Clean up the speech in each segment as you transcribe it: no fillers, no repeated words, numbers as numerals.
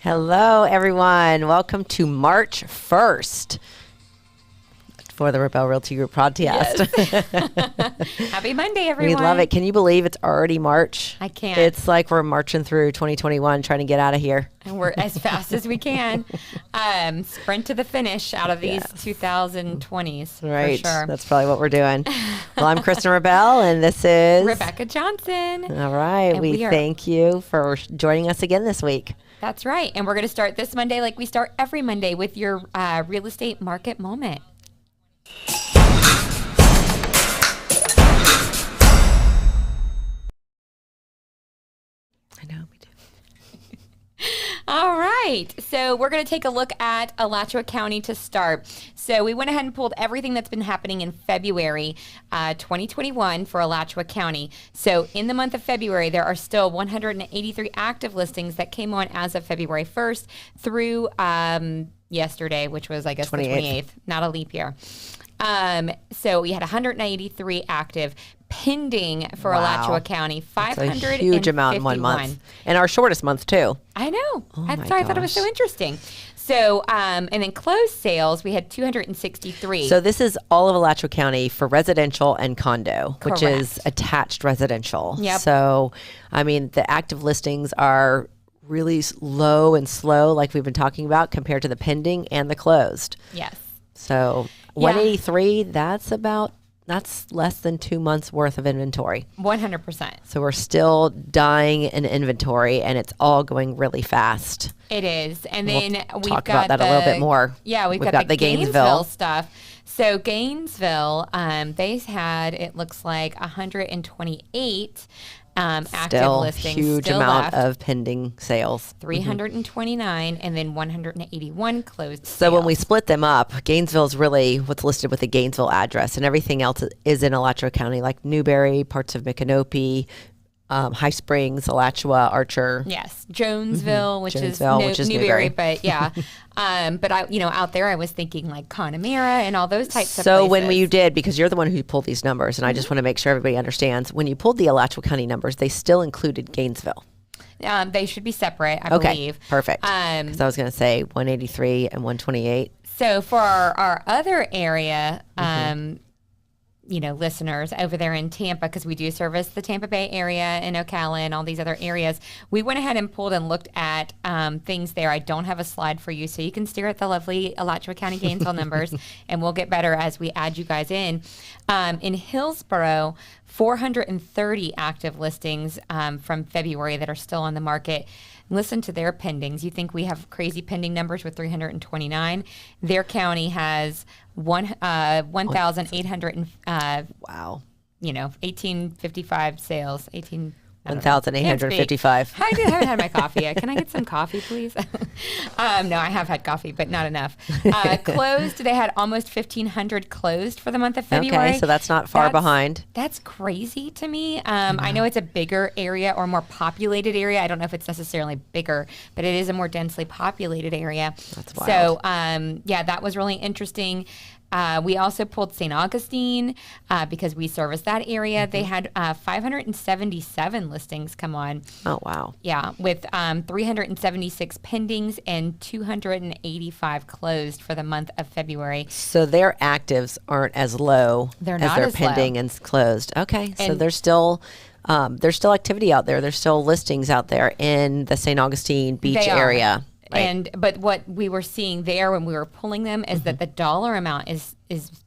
Hello, everyone. Welcome to March 1st for the Rabell Realty Group podcast. Yes. Happy Monday, everyone. We love it. Can you believe it's already March? I can't. It's like we're marching through 2021 trying to get out of here. And we're as fast as we can. Sprint to the finish out of these 2020s. Right. For sure. That's probably what we're doing. Well, I'm Kristen Rebecca, and this is Rebecca Johnson. All right. And we thank you for joining us again this week. That's right. And we're going to start this Monday like we start every Monday with your real estate market moment. I know, we do. All right. So we're going to take a look at Alachua County to start. So we went ahead and pulled everything that's been happening in February 2021 for Alachua County. So in the month of February, there are still 183 active listings that came on as of February 1st through yesterday, which was, I guess, 28th. the 28th, not a leap year. So we had 193 active. Pending for Alachua County, 551. That's a huge amount in 1 month. And our shortest month, too. I know. Oh That's why I thought it was so interesting. So, and then closed sales, we had 263. So this is all of Alachua County for residential and condo, which is attached residential. Yep. So, I mean, the active listings are really low and slow, like we've been talking about, compared to the pending and the closed. Yes. So 183, that's less than 2 months worth of inventory. 100%. So we're still dying in inventory, and it's all going really fast. It is. And then we've talk got about that a little bit more. Yeah, we've got the Gainesville stuff. So Gainesville, they had, it looks like 128 active listings. Huge still amount left. of pending sales. 329 and then 181 closed So sales. when we split them up, Gainesville's really what's listed with the Gainesville address, and everything else is in Alachua County, like Newberry, parts of Micanopy, High Springs, Alachua, Archer. Yes, Jonesville, which is Newberry. but yeah. But out there, I was thinking like Connemara and all those types of So places. when you did, because you're the one who pulled these numbers, and I just want to make sure everybody understands, when you pulled the Alachua County numbers, they still included Gainesville. They should be separate, I believe. Perfect. Because I was going to say 183 and 128. So for our other area, listeners over there in Tampa, because we do service the Tampa Bay area and Ocala and all these other areas, we went ahead and pulled and looked at things there. I don't have a slide for you, so you can stare at the lovely Alachua County Gainesville numbers, and we'll get better as we add you guys in. In Hillsborough, 430 active listings from February that are still on the market. Listen to their pendings. You think we have crazy pending numbers with 329? Their county has 1,800 1855 sales. 1,855. I haven't had my coffee. Can I get some coffee, please? No, I have had coffee, but not enough. Closed, they had almost 1,500 closed for the month of February. Okay, so that's not far behind. That's crazy to me. I know it's a bigger area or more populated area. I don't know if it's necessarily bigger, but it is a more densely populated area. That's wild. So, that was really interesting. We also pulled St. Augustine because we service that area. They had 577 listings come on. Oh, wow. Yeah, with 376 pendings and 285 closed for the month of February. So their actives aren't as low They're as not their as pending low. and closed. Okay, so And there's still activity out there. There's still listings out there in the St. Augustine Beach area. Right. But what we were seeing there when we were pulling them is that the dollar amount is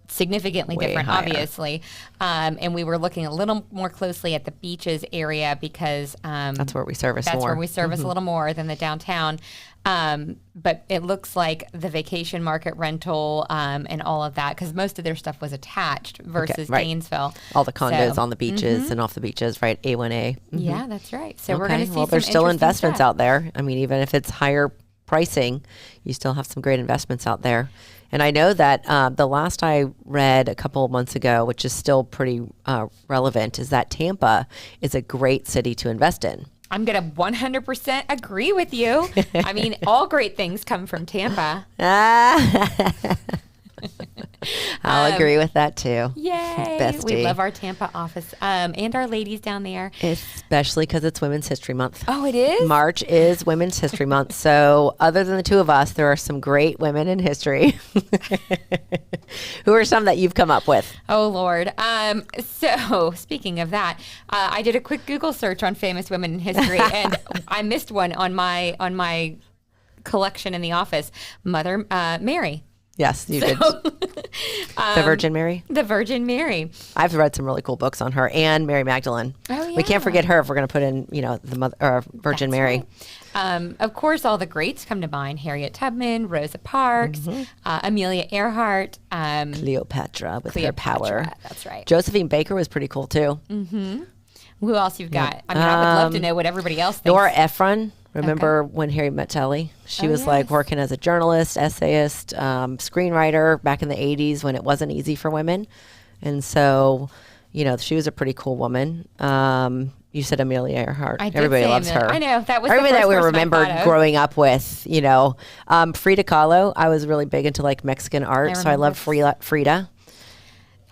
significantly Way different, higher. obviously. And we were looking a little more closely at the beaches area because That's where we service that's more. where we service a little more than the downtown. But it looks like the vacation market rental and all of that, because most of their stuff was attached versus right. Gainesville. All the condos So, on the beaches and off the beaches, right? A1A. Yeah, that's right. So we're Okay, going to see well, some there's still interesting investments stuff. out there. I mean, even if it's higher pricing, you still have some great investments out there. And I know that the last I read a couple of months ago, which is still pretty relevant, is that Tampa is a great city to invest in. I'm going to 100% agree with you. I mean, all great things come from Tampa. I'll agree with that too. Yay. Bestie. We love our Tampa office and our ladies down there. Especially because it's Women's History Month. Oh, it is? March is Women's History Month. So other than the two of us, there are some great women in history. Who are some that you've come up with? Oh, Lord. So speaking of that, I did a quick Google search on famous women in history, and I missed one on my collection in the office. Mother Mary. Yes, you did. The Virgin Mary? The Virgin Mary. I've read some really cool books on her, and Mary Magdalene. Oh, yeah. We can't forget her if we're going to put in, the mother or Virgin That's Mary. right. Of course, all the greats come to mind: Harriet Tubman, Rosa Parks, Amelia Earhart, Cleopatra with her power. That's right. Josephine Baker was pretty cool too. Who else you've got? I mean, I would love to know what everybody else thinks. Nora Ephron. Remember when Harry met Sally? She was like yes. working as a journalist, essayist, screenwriter back in the 80s when it wasn't easy for women. And so, she was a pretty cool woman. You said Amelia Earhart. I did Everybody say loves Amelia. her. I know. That was everybody the that first we person I remembered thought of. growing up with, Frida Kahlo. I was really big into like Mexican art, so I remember loved Frida.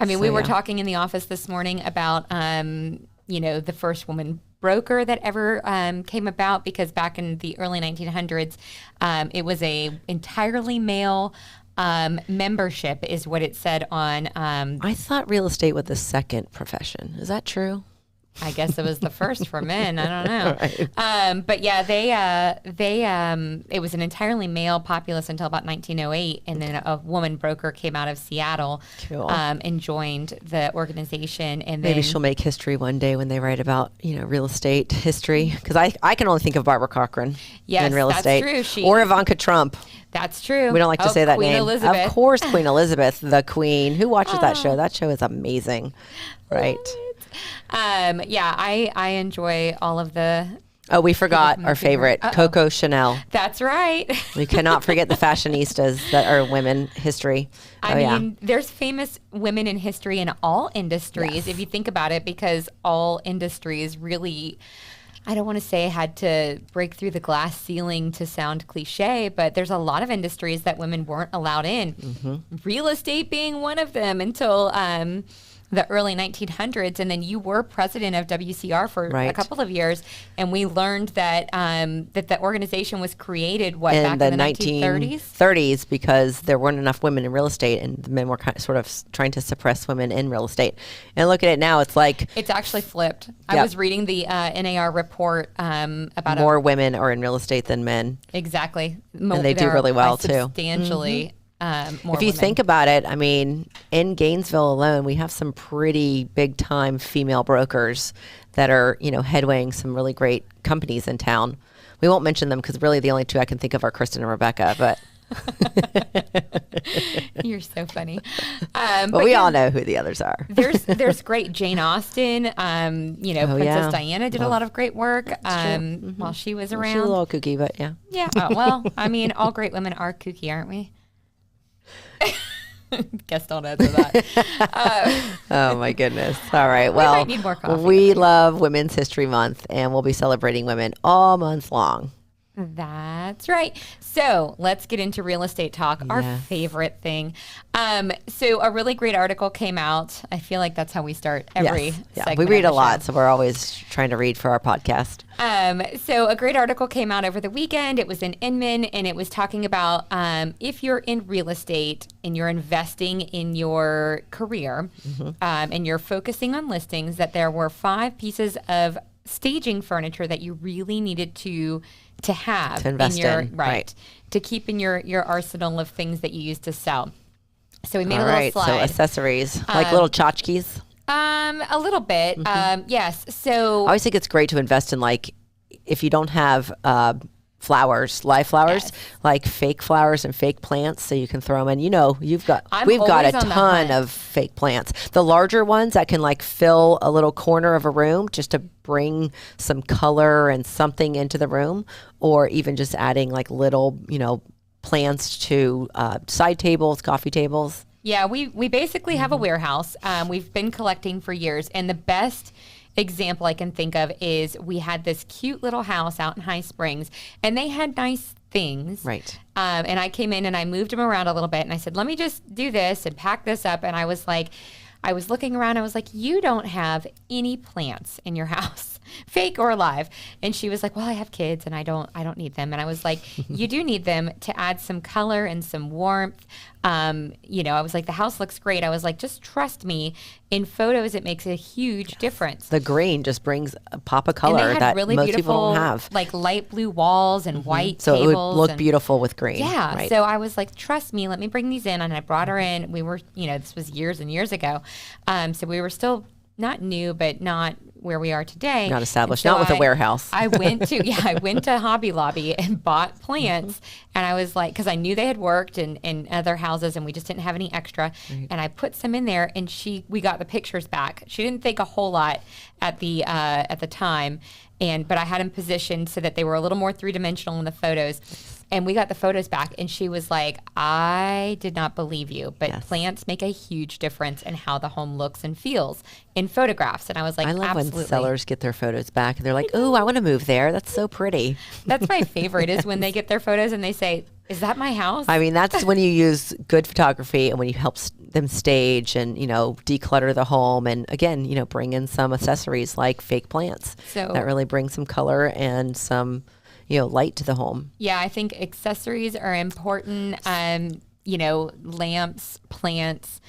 I mean, So, we were yeah. talking in the office this morning about, the first woman broker that ever came about, because back in the early 1900s, it was a entirely male membership, is what it said on. I thought real estate was the second profession. Is that true? I guess it was the first for men. I don't know. Right. But yeah, it was an entirely male populace until about 1908. And then a woman broker came out of Seattle Cool. and joined the organization. And Maybe then she'll make history one day when they write about, real estate history. Because I can only think of Barbara Cochran Yes, in real that's estate. true. Or Ivanka Trump. That's true. We don't like to say that Queen name. Elizabeth. Of course, Queen Elizabeth, the Queen. Who watches that show? That show is amazing. Right. I enjoy all of the. Oh, we forgot our favorite, Coco Chanel. That's right. We cannot forget the fashionistas that are women history. I mean, there's famous women in history in all industries, Yes. if you think about it, because all industries really, I don't want to say had to break through the glass ceiling to sound cliche, but there's a lot of industries that women weren't allowed in. Real estate being one of them until the early 1900s, and then you were president of WCR for a Right. couple of years, and we learned that that the organization was created in back the in the 1930s. 1930s because there weren't enough women in real estate, and the men were sort of trying to suppress women in real estate. And look at it now; it's like It's actually flipped. I Yep. was reading the NAR report about more women are in real estate than men. exactly, And they do really well, too. Substantially more. If you women. think about it, I mean, in Gainesville alone, we have some pretty big time female brokers that are, headwaying some really great companies in town. We won't mention them because really the only two I can think of are Kristen and Rebecca, but You're so funny. but we all know who the others are. There's great Jane Austen. Princess yeah. Diana did a lot of great work while she was She's a around. little kooky, but yeah. Yeah. Well, I mean, all great women are kooky, aren't we? Guess don't answer that. Oh my goodness. All right. Well, might need more coffee. we love Women's History Month, and we'll be celebrating women all month long. That's right. So let's get into real estate talk, our Yes. favorite thing. So a really great article came out. I feel like that's how we start every Yes. Yeah. segment We of read the a lot, show. so we're always trying to read for our podcast. So a great article came out over the weekend. It was in Inman, and it was talking about if you're in real estate and you're investing in your career and you're focusing on listings, that there were 5 pieces of staging furniture that you really needed to have To invest in your in, right, right. to keep in your arsenal of things that you use to sell. So we made All a little right. So slide. accessories, like little tchotchkes. A little bit. Yes. So I always think it's great to invest in, like, if you don't have flowers, live flowers, Yes. like fake flowers and fake plants, so you can throw them in. We've got I'm a always on the ton hunt. of fake plants. The larger ones that can like fill a little corner of a room just to bring some color and something into the room, or even just adding like little, plants to side tables, coffee tables. yeah, we basically have a warehouse. We've been collecting for years, and the best example I can think of is we had this cute little house out in High Springs, and they had nice things. Right. And I came in and I moved them around a little bit and I said, let me just do this and pack this up. And I was like, I was looking around. I was like, you don't have any plants in your house, fake or live. And she was like, well, I have kids and I don't need them. And I was like, you do need them to add some color and some warmth. I was like, the house looks great. I was like, just trust me. In photos, it makes a huge difference. The green just brings a pop of color and they had that really most beautiful, people don't have. Like light blue walls and white So tables. it would look beautiful with green. Yeah. Right. So I was like, trust me, let me bring these in. And I brought her in. We were, this was years and years ago. So we were still not new, but not where we are today. Not established, not with a warehouse. I went to Hobby Lobby and bought plants. And I was like, because I knew they had worked in other houses and we just didn't have any extra. Right. And I put some in there and we got the pictures back. She didn't think a whole lot at the time. But I had them positioned so that they were a little more three-dimensional in the photos. And we got the photos back, and she was like, I did not believe you, but plants make a huge difference in how the home looks and feels in photographs. And I was like, I love absolutely. when sellers get their photos back, and they're like, oh, I want to move there. That's so pretty. That's my favorite is when they get their photos and they say, is that my house? I mean, that's when you use good photography and when you help them stage and, declutter the home. And again, bring in some accessories like fake plants that really bring some color and some, light to the home. Yeah, I think accessories are important. Lamps, plants,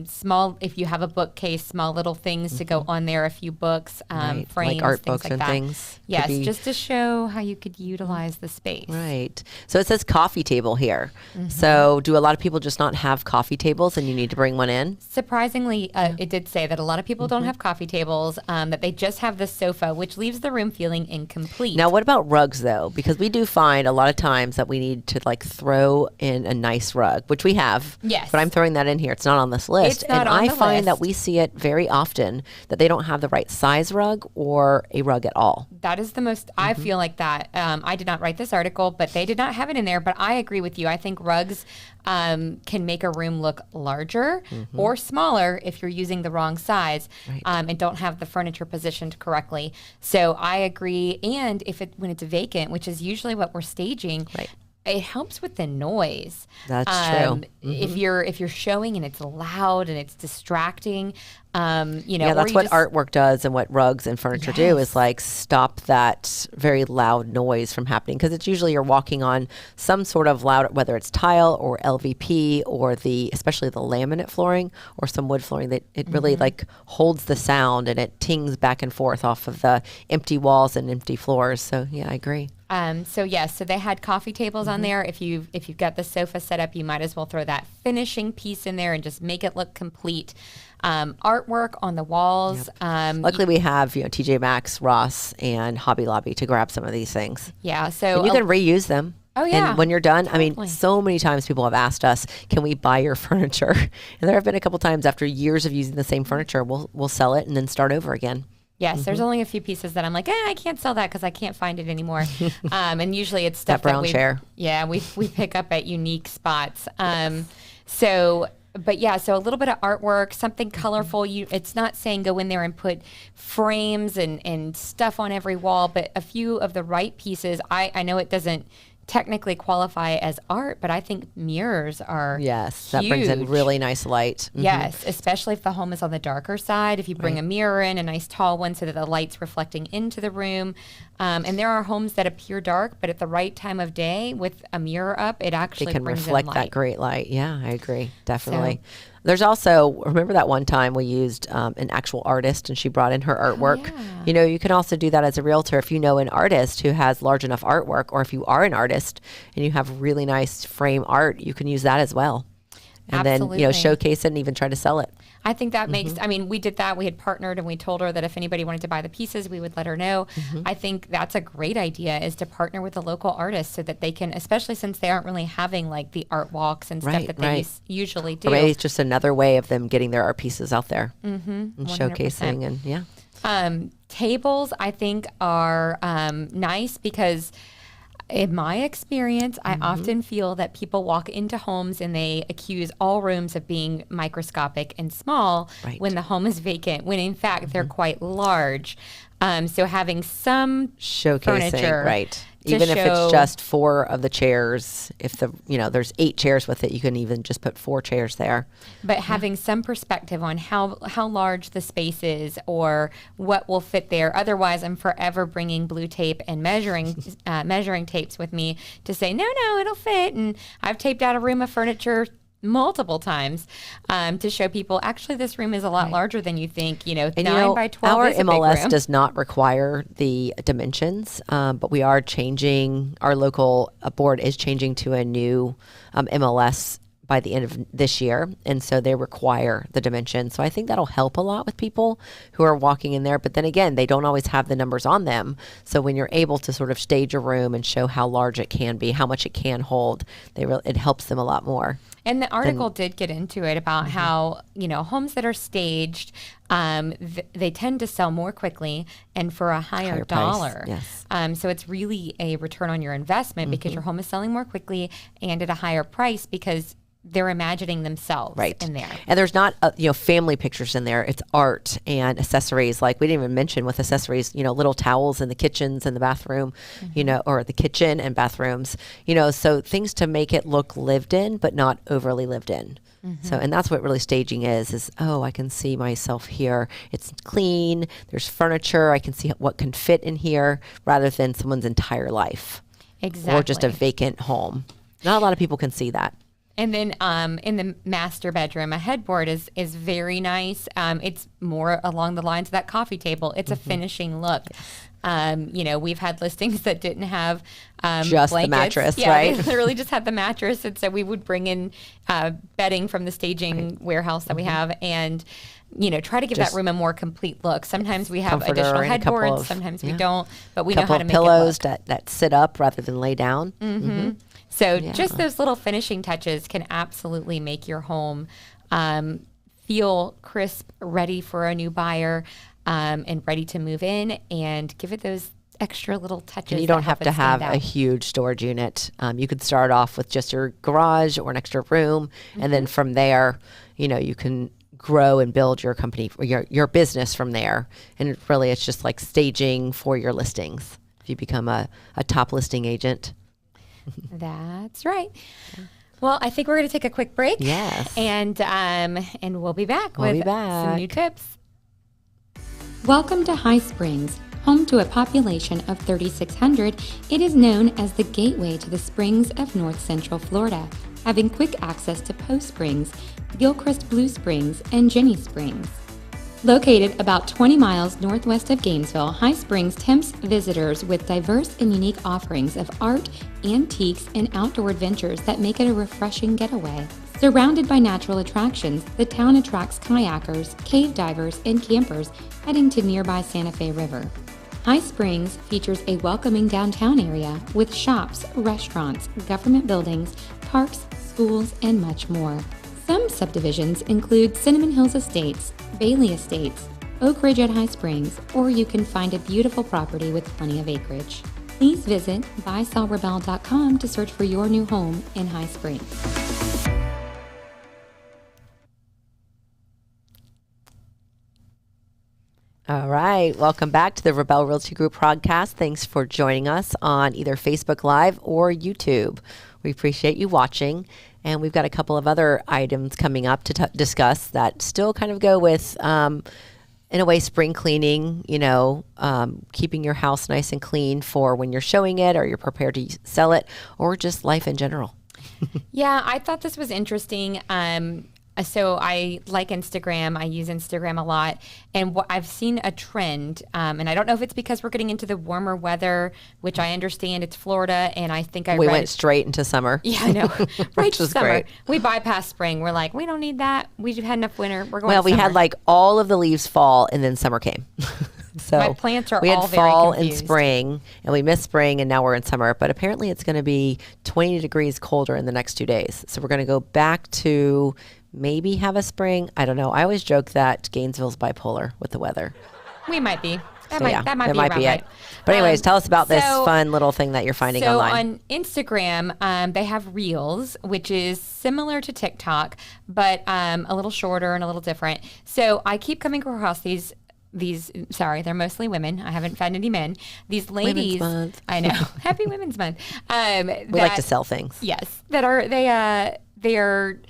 small, if you have a bookcase, small little things to go on there, a few books, frames, like art books like and that. Things. Yes, just to show how you could utilize the space. Right. So it says coffee table here. So do a lot of people just not have coffee tables and you need to bring one in? Surprisingly, it did say that a lot of people don't have coffee tables, that they just have the sofa, which leaves the room feeling incomplete. Now, what about rugs, though? Because we do find a lot of times that we need to throw in a nice rug, which we have. Yes. But I'm throwing that in here. It's not on this list. It's not on I the find list. that we see it very often that they don't have the right size rug or a rug at all. That is the most, I feel like that. I did not write this article, but they did not have it in there. But I agree with you. I think rugs can make a room look larger or smaller if you're using the wrong size and don't have the furniture positioned correctly. So I agree. And when it's vacant, which is usually what we're staging, it helps with the noise. That's true. If you're showing and it's loud and it's distracting, yeah, that's what artwork does, and what rugs and furniture do is stop that very loud noise from happening, because it's usually you're walking on some sort of loud, whether it's tile or LVP or especially the laminate flooring or some wood flooring, that it really holds the sound and it tings back and forth off of the empty walls and empty floors. So yeah, I agree. So they had coffee tables on there. If you've got the sofa set up, you might as well throw that finishing piece in there and just make it look complete. Artwork on the walls. Luckily, we have TJ Maxx, Ross, and Hobby Lobby to grab some of these things. Yeah, so and you can reuse them. Oh yeah. And when you're done, totally. I mean, so many times people have asked us, "Can we buy your furniture?" And there have been a couple times after years of using the same furniture, we'll sell it and then start over again. Yes, there's only a few pieces that I'm like, I can't sell that because I can't find it anymore. And usually it's stuff that brown chair. Yeah, we pick up at unique spots. So a little bit of artwork, something colorful. It's not saying go in there and put frames and stuff on every wall, but a few of the right pieces. I know it doesn't technically qualify as art, but I think mirrors are huge. That brings in really nice light. Yes, especially if the home is on the darker side. If you bring a mirror in, a nice tall one, so that the light's reflecting into the room. And there are homes that appear dark, but at the right time of day with a mirror up, it actually can brings reflect in light. that great light. Yeah, I agree. Definitely. There's also, remember that one time we used an actual artist and she brought in her artwork? Yeah. You can also do that as a realtor if you know an artist who has large enough artwork, or if you are an artist and you have really nice frame art, you can use that as well. And Absolutely. then, showcase it and even try to sell it. I think that makes, we did that. We had partnered and we told her that if anybody wanted to buy the pieces, we would let her know. I think that's a great idea, is to partner with a local artist so that they can, especially since they aren't really having the art walks and stuff that they usually do. Or maybe it's just another way of them getting their art pieces out there and 100%. showcasing and tables, I think, are nice because in my experience, I often feel that people walk into homes and they accuse all rooms of being microscopic and small when the home is vacant, when in fact they're quite large. So having some Showcasing, furniture, right. to Even if it's show- just 4 of the chairs, if there's 8 chairs with it, you can even just put 4 chairs there. but having some perspective on how large the space is or what will fit there. Otherwise, I'm forever bringing blue tape and measuring tapes with me to say, no, it'll fit. And I've taped out a room of furniture multiple times to show people, actually, this room is a lot larger than you think. 9 by 12 our is a MLS big room. does not require the dimensions, but we are changing. Our local board is changing to a new MLS by the end of this year, and so they require the dimensions. So I think that'll help a lot with people who are walking in there. But then again, they don't always have the numbers on them. So when you're able to sort of stage a room and show how large it can be, how much it can hold, it helps them a lot more. And the article did get into it about how, homes that are staged, they tend to sell more quickly and for a higher dollar. Price, yes. So it's really a return on your investment because your home is selling more quickly and at a higher price because they're imagining themselves in there. And there's not, family pictures in there. It's art and accessories. Like we didn't even mention with accessories, little towels in the kitchens and the bathroom, or the kitchen and bathrooms, so things to make it look lived in, but not overly lived in. So, and that's what really staging is, I can see myself here. It's clean. There's furniture. I can see what can fit in here rather than someone's entire life. Exactly. Or just a vacant home. Not a lot of people can see that. And then in the master bedroom, a headboard is very nice. It's more along the lines of that coffee table. It's a finishing look. We've had listings that didn't have just blankets. the mattress, right? They literally just had the mattress. And so we would bring in bedding from the staging warehouse that we have and try to give that room a more complete look. Sometimes we have additional headboards. Sometimes we don't, but we know how to make pillows it look. that sit up rather than lay down. So just those little finishing touches can absolutely make your home feel crisp, ready for a new buyer, and ready to move in, and give it those extra little touches. And you don't have to have a huge storage unit. You could start off with just your garage or an extra room, and then from there, you can grow and build your company, your business from there. And really, it's just like staging for your listings. If you become a top listing agent. That's right. Well, I think we're going to take a quick break. Yes. And we'll be back with some new tips. Welcome to High Springs. Home to a population of 3,600, it is known as the gateway to the springs of North Central Florida, having quick access to Post Springs, Gilchrist Blue Springs, and Jenny Springs. Located about 20 miles northwest of Gainesville, High Springs tempts visitors with diverse and unique offerings of art, antiques, and outdoor adventures that make it a refreshing getaway. Surrounded by natural attractions, the town attracts kayakers, cave divers, and campers heading to nearby Santa Fe River. High Springs features a welcoming downtown area with shops, restaurants, government buildings, parks, schools, and much more. Some subdivisions include Cinnamon Hills Estates, Bailey Estates, Oak Ridge at High Springs, or you can find a beautiful property with plenty of acreage. Please visit buysellrebell.com to search for your new home in High Springs. All right. Welcome back to the Rabell Realty Group podcast. Thanks for joining us on either Facebook Live or YouTube. We appreciate you watching. And we've got a couple of other items coming up to discuss that still kind of go with, in a way, spring cleaning, keeping your house nice and clean for when you're showing it or you're prepared to sell it, or just life in general. Yeah, I thought this was interesting. So I like Instagram. I use Instagram a lot. And I've seen a trend, and I don't know if it's because we're getting into the warmer weather, which I understand it's Florida, and I think we went straight into summer. Yeah, I know. Right to summer. Great. We bypassed spring. We're like, we don't need that. We've had enough winter. We're going Well, to we summer. had like all of the leaves fall, and then summer came. So my plants are we had all fall very and spring, and we missed spring, and now we're in summer. But apparently it's going to be 20 degrees colder in the next 2 days. So we're going to go back to maybe have a spring. I don't know. I always joke that Gainesville's bipolar with the weather. We might be. That That might be it. right. But anyways, tell us about this fun little thing that you're finding online. So on Instagram, they have Reels, which is similar to TikTok, but a little shorter and a little different. So I keep coming across these they're mostly women. I haven't found any men. These ladies, Women's Month. I know, Happy Women's Month. We like to sell things. Yes, they are.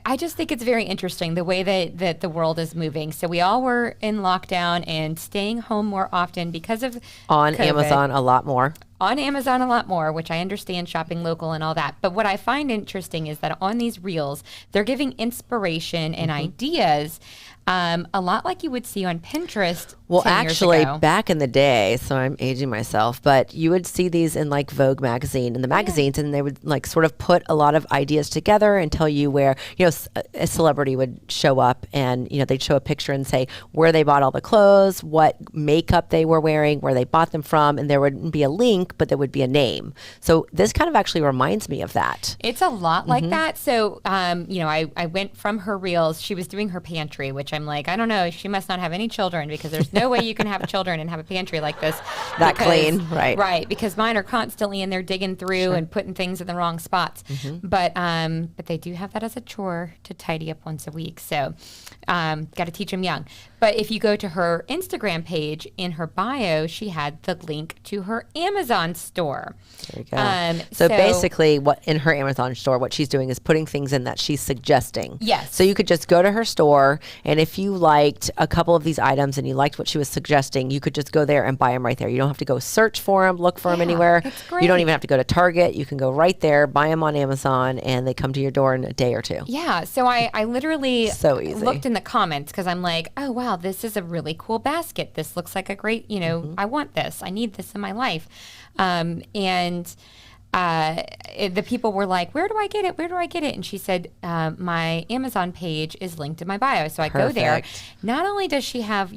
I just think it's very interesting the way that the world is moving. So we all were in lockdown and staying home more often because of On COVID. Amazon a lot more. On Amazon a lot more, which I understand, shopping local and all that. But what I find interesting is that on these reels, they're giving inspiration and ideas, a lot like you would see on Pinterest. Well, 10 years actually, ago. back in the day, so I'm aging myself, but you would see these in like Vogue magazine, in the magazines, and they would like sort of put a lot of ideas together and tell you where, a celebrity would show up and, they'd show a picture and say where they bought all the clothes, what makeup they were wearing, where they bought them from, and there wouldn't be a link, but there would be a name. So this kind of actually reminds me of that. It's a lot like that. So, I went from her reels. She was doing her pantry, which I'm like, I don't know. She must not have any children because there's no way you can have children and have a pantry like this. That clean, right. Right, because mine are constantly in there digging through and putting things in the wrong spots. But they do have that as a chore to tidy up once a week. So got to teach them young. But if you go to her Instagram page, in her bio, she had the link to her Amazon store. There you go. So basically, what in her Amazon store, what she's doing is putting things in that she's suggesting. Yes. So you could just go to her store, and if you liked a couple of these items and you liked what she was suggesting, you could just go there and buy them right there. You don't have to go search for them, look for them anywhere. That's great. You don't even have to go to Target. You can go right there, buy them on Amazon, and they come to your door in a day or two. Yeah. So I literally So easy. looked in the comments because I'm like, oh, wow, this is a really cool basket. This looks like a great, I want this. I need this in my life. The people were like, where do I get it? Where do I get it? And she said, my Amazon page is linked in my bio. So I go there. Not only does she have,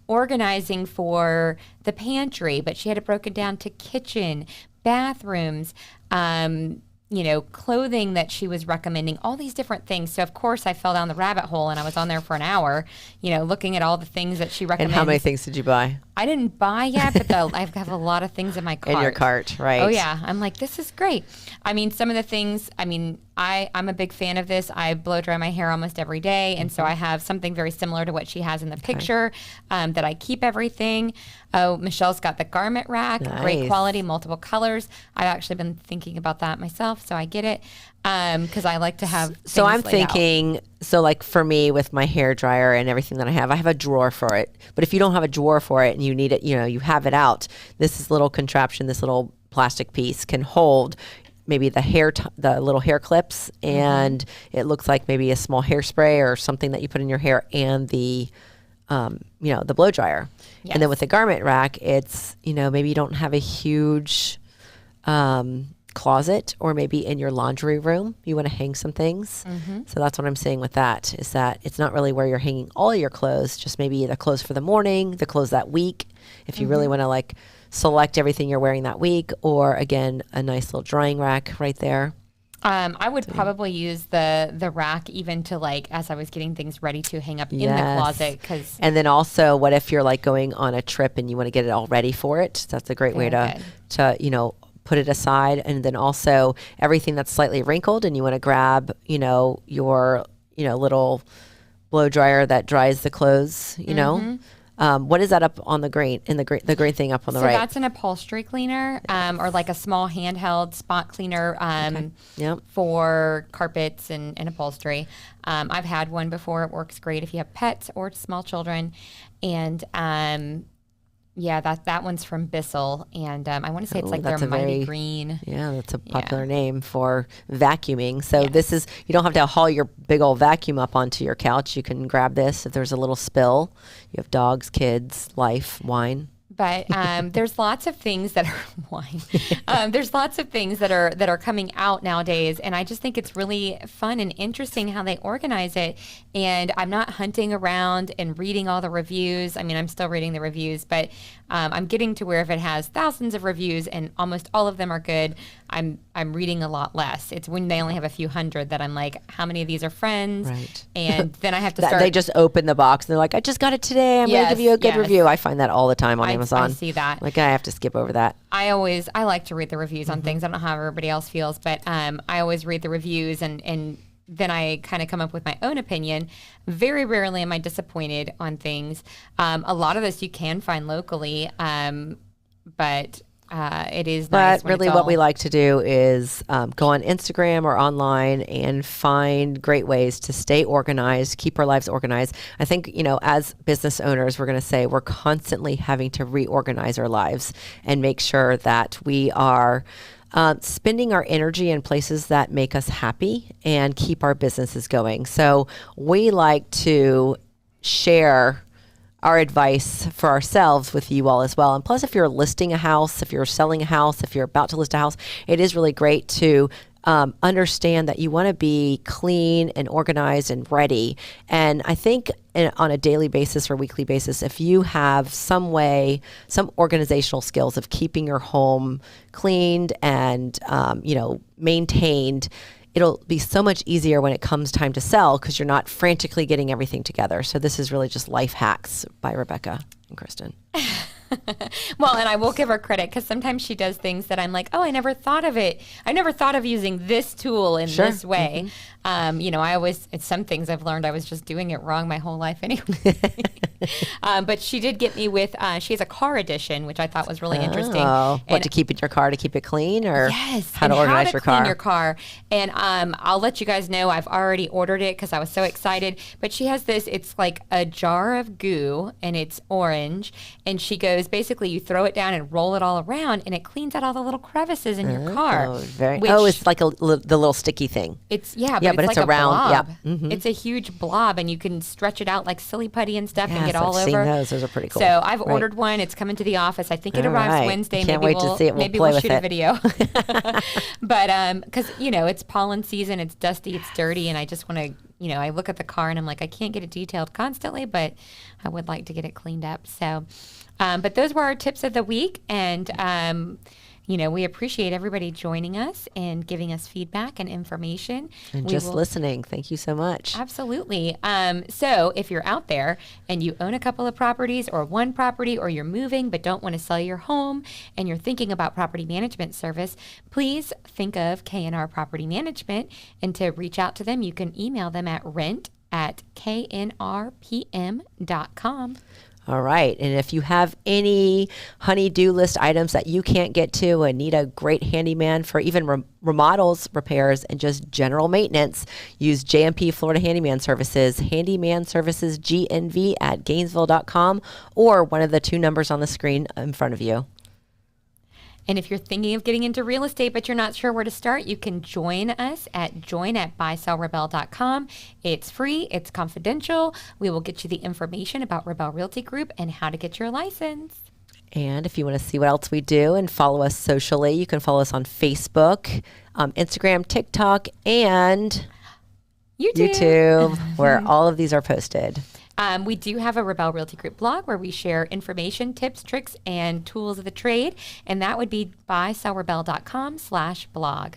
organizing for the pantry, but she had it broken down to kitchen, bathrooms, clothing that she was recommending, all these different things. So, of course, I fell down the rabbit hole and I was on there for an hour, looking at all the things that she recommends. And how many things did you buy? I didn't buy yet, but I have a lot of things in my cart. In your cart, right. Oh, yeah. I'm like, this is great. I mean, some of the things, I'm a big fan of this. I blow dry my hair almost every day. And so I have something very similar to what she has in the picture that I keep everything. Oh, Michelle's got the garment rack, great quality, multiple colors. I've actually been thinking about that myself, so I get it because I like to have So I'm things laid out. thinking, so like for me with my hair dryer and everything that I have a drawer for it. But if you don't have a drawer for it and you need it, you have it out, this little contraption, this little plastic piece can hold maybe the little hair clips, and it looks like maybe a small hairspray or something that you put in your hair, and the blow dryer. Yes. And then with the garment rack, it's, maybe you don't have a huge closet, or maybe in your laundry room, you want to hang some things. So that's what I'm saying with that, is that it's not really where you're hanging all your clothes, just maybe the clothes for the morning, the clothes that week, if you really want to like select everything you're wearing that week, or again, a nice little drying rack right there. I would probably use the rack even to like, as I was getting things ready to hang up in the closet. And then also, what if you're like going on a trip and you want to get it all ready for it? That's a great way to put it aside. And then also everything that's slightly wrinkled and you want to grab, your, little blow dryer that dries the clothes, what is that up on the green, the green thing up on the right? So that's an upholstery cleaner, or like a small handheld spot cleaner for carpets and upholstery. I've had one before. It works great if you have pets or small children. And that one's from Bissell, and I want to say it's like their Mighty Green. Yeah, that's a popular name for vacuuming. So this is, you don't have to haul your big old vacuum up onto your couch. You can grab this if there's a little spill. You have dogs, kids, life, wine. But there's lots of things that are wine. There's lots of things that are coming out nowadays, and I just think it's really fun and interesting how they organize it. And I'm not hunting around and reading all the reviews. I mean, I'm still reading the reviews, but I'm getting to where if it has thousands of reviews and almost all of them are good, I'm reading a lot less. It's when they only have a few hundred that I'm like, how many of these are friends? Right. And then I have to start. They just open the box and they're like, I just got it today. I'm going to give you a good review. I find that all the time on Amazon. I see that. Like, I have to skip over that. I like to read the reviews on things. I don't know how everybody else feels, but I always read the reviews and then I kind of come up with my own opinion. Very rarely am I disappointed on things. A lot of this you can find locally, but it is nice. But really what we like to do is go on Instagram or online and find great ways to stay organized, keep our lives organized. I think, as business owners, we're going to say we're constantly having to reorganize our lives and make sure that we are spending our energy in places that make us happy and keep our businesses going. So we like to share our advice for ourselves with you all as well. And plus, if you're listing a house, if you're selling a house, if you're about to list a house, it is really great to understand that you want to be clean and organized and ready. And I think on a daily basis or weekly basis, if you have some organizational skills of keeping your home cleaned and, maintained, it'll be so much easier when it comes time to sell because you're not frantically getting everything together. So this is really just life hacks by Rebecca and Kristen. Well, and I will give her credit because sometimes she does things that I'm like, oh, I never thought of it. I never thought of using this tool in this way. Mm-hmm. It's some things I've learned I was just doing it wrong my whole life anyway. But she did get me with, she has a car edition, which I thought was really interesting. What, to keep in your car, to keep it clean, or yes, how to organize your car? Clean your car. And I'll let you guys know I've already ordered it because I was so excited. But she has this, it's like a jar of goo and it's orange. And she goes, basically you throw it down and roll it all around and it cleans out all the little crevices in your car. It's like the little sticky thing. But it's like a round blob. Yeah. Mm-hmm. It's a huge blob and you can stretch it out like silly putty and stuff and get all I've over. Seen those. Those are pretty cool. So I've ordered one. It's coming to the office. I think it arrives Wednesday. Can't wait to see it. Maybe we'll shoot a video. But because it's pollen season, it's dusty, it's dirty, and I just want to. I look at the car and I'm like, I can't get it detailed constantly, but I would like to get it cleaned up. So, but those were our tips of the week. And, we appreciate everybody joining us and giving us feedback and information. And listening. Thank you so much. Absolutely. So if you're out there and you own a couple of properties or one property, or you're moving but don't want to sell your home and you're thinking about property management service, please think of K&R Property Management. And to reach out to them, you can email them at rent@knrpm.com. All right. And if you have any honey-do list items that you can't get to and need a great handyman for even remodels, repairs, and just general maintenance, use JMP Florida Handyman Services, Handyman Services GNV at Gainesville.com, or one of the two numbers on the screen in front of you. And if you're thinking of getting into real estate but you're not sure where to start, you can join us at join@buysellrebell.com. It's free. It's confidential. We will get you the information about Rabell Realty Group and how to get your license. And if you want to see what else we do and follow us socially, you can follow us on Facebook, Instagram, TikTok, and YouTube, where all of these are posted. We do have a Rabell Realty Group blog where we share information, tips, tricks, and tools of the trade. And that would be buysellrebell.com/blog.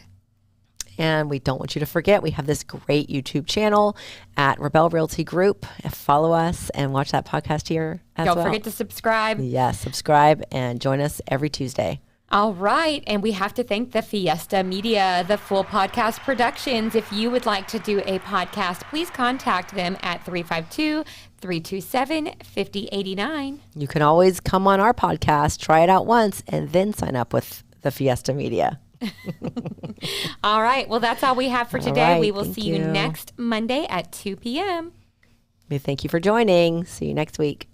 And we don't want you to forget, we have this great YouTube channel at Rabell Realty Group. Follow us and watch that podcast here as well. Don't forget to subscribe. Yes, subscribe and join us every Tuesday. All right. And we have to thank the Fiesta Media, the Full Podcast Productions. If you would like to do a podcast, please contact them at 352-327-5089. You can always come on our podcast, try it out once, and then sign up with the Fiesta Media. All right. Well, that's all we have for today. Right, we will see you next Monday at 2 p.m. Thank you for joining. See you next week.